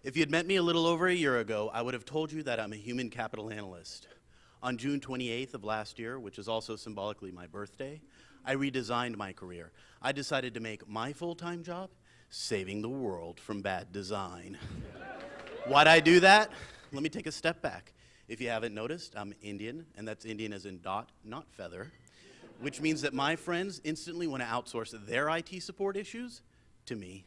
If you had met me a little over a year ago, I would have told you that I'm a human capital analyst. On June 28th of last year, which is also symbolically my birthday, I redesigned my career. I decided to make my full-time job saving the world from bad design. Why'd I do that? Let me take a step back. If you haven't noticed, I'm Indian, and that's Indian as in dot, not feather, which means that my friends instantly want to outsource their IT support issues to me.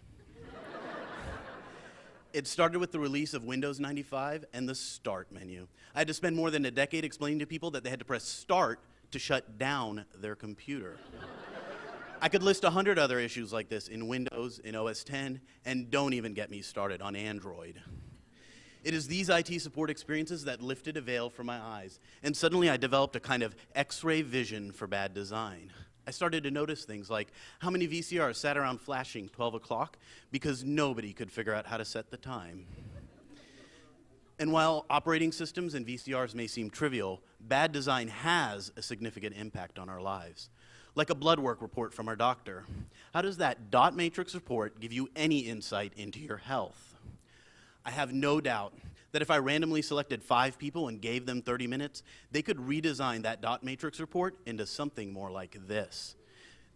It started with the release of Windows 95 and the Start menu. I had to spend more than a decade explaining to people that they had to press Start to shut down their computer. I could list 100 other issues like this in Windows, in OS X, and don't even get me started on Android. It is these IT support experiences that lifted a veil from my eyes, and suddenly I developed a kind of X-ray vision for bad design. I started to notice things like how many VCRs sat around flashing 12 o'clock because nobody could figure out how to set the time. And while operating systems and VCRs may seem trivial, bad design has a significant impact on our lives. Like a blood work report from our doctor. How does that dot matrix report give you any insight into your health? I have no doubt that if I randomly selected 5 people and gave them 30 minutes, they could redesign that dot matrix report into something more like this.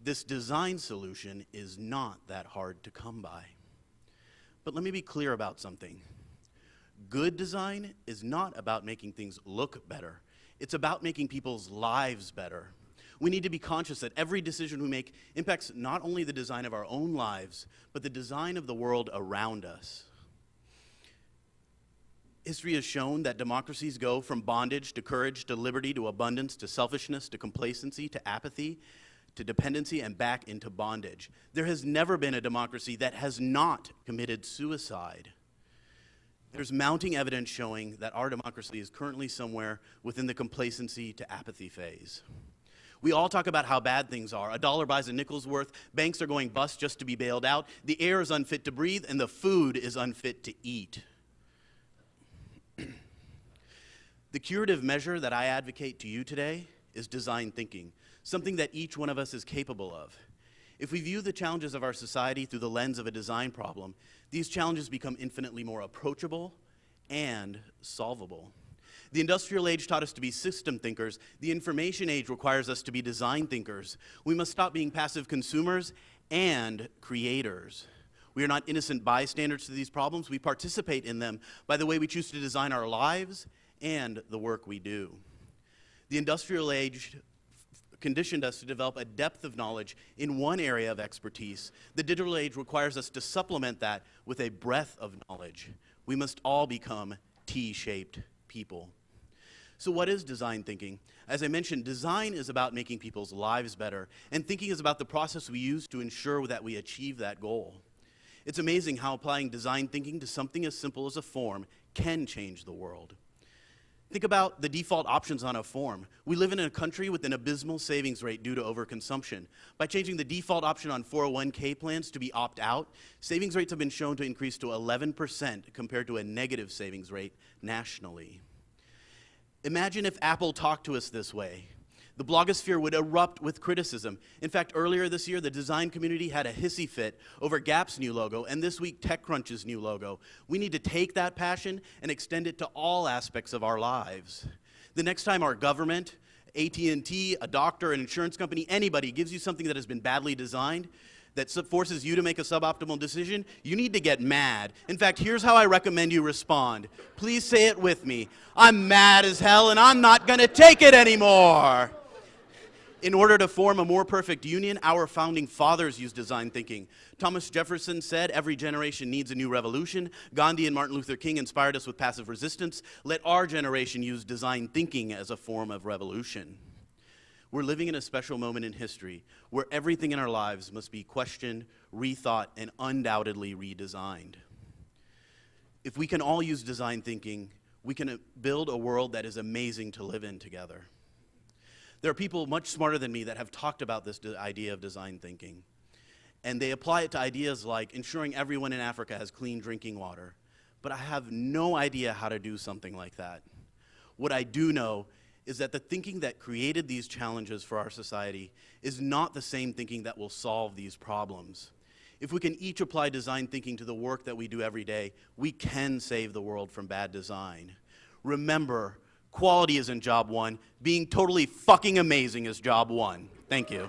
This design solution is not that hard to come by. But let me be clear about something. Good design is not about making things look better. It's about making people's lives better. We need to be conscious that every decision we make impacts not only the design of our own lives, but the design of the world around us. History has shown that democracies go from bondage to courage to liberty to abundance to selfishness to complacency to apathy to dependency and back into bondage. There has never been a democracy that has not committed suicide. There's mounting evidence showing that our democracy is currently somewhere within the complacency to apathy phase. We all talk about how bad things are. A dollar buys a nickel's worth, banks are going bust just to be bailed out, the air is unfit to breathe, and the food is unfit to eat. The curative measure that I advocate to you today is design thinking, something that each one of us is capable of. If we view the challenges of our society through the lens of a design problem, these challenges become infinitely more approachable and solvable. The industrial age taught us to be system thinkers. The information age requires us to be design thinkers. We must stop being passive consumers and creators. We are not innocent bystanders to these problems. We participate in them by the way we choose to design our lives and the work we do. The industrial age conditioned us to develop a depth of knowledge in one area of expertise. The digital age requires us to supplement that with a breadth of knowledge. We must all become T-shaped people. So what is design thinking? As I mentioned, design is about making people's lives better, and thinking is about the process we use to ensure that we achieve that goal. It's amazing how applying design thinking to something as simple as a form can change the world. Think about the default options on a form. We live in a country with an abysmal savings rate due to overconsumption. By changing the default option on 401k plans to be opt-out, savings rates have been shown to increase to 11% compared to a negative savings rate nationally. Imagine if Apple talked to us this way. The blogosphere would erupt with criticism. In fact, earlier this year, the design community had a hissy fit over Gap's new logo, and this week, TechCrunch's new logo. We need to take that passion and extend it to all aspects of our lives. The next time our government, AT&T, a doctor, an insurance company, anybody gives you something that has been badly designed, that forces you to make a suboptimal decision, you need to get mad. In fact, here's how I recommend you respond. Please say it with me. I'm mad as hell, and I'm not going to take it anymore. In order to form a more perfect union, our founding fathers used design thinking. Thomas Jefferson said, every generation needs a new revolution. Gandhi and Martin Luther King inspired us with passive resistance. Let our generation use design thinking as a form of revolution. We're living in a special moment in history where everything in our lives must be questioned, rethought, and undoubtedly redesigned. If we can all use design thinking, we can build a world that is amazing to live in together. There are people much smarter than me that have talked about this idea of design thinking. And they apply it to ideas like ensuring everyone in Africa has clean drinking water. But I have no idea how to do something like that. What I do know is that the thinking that created these challenges for our society is not the same thinking that will solve these problems. If we can each apply design thinking to the work that we do every day, we can save the world from bad design. Remember, quality isn't job one. Being totally fucking amazing is job one. Thank you.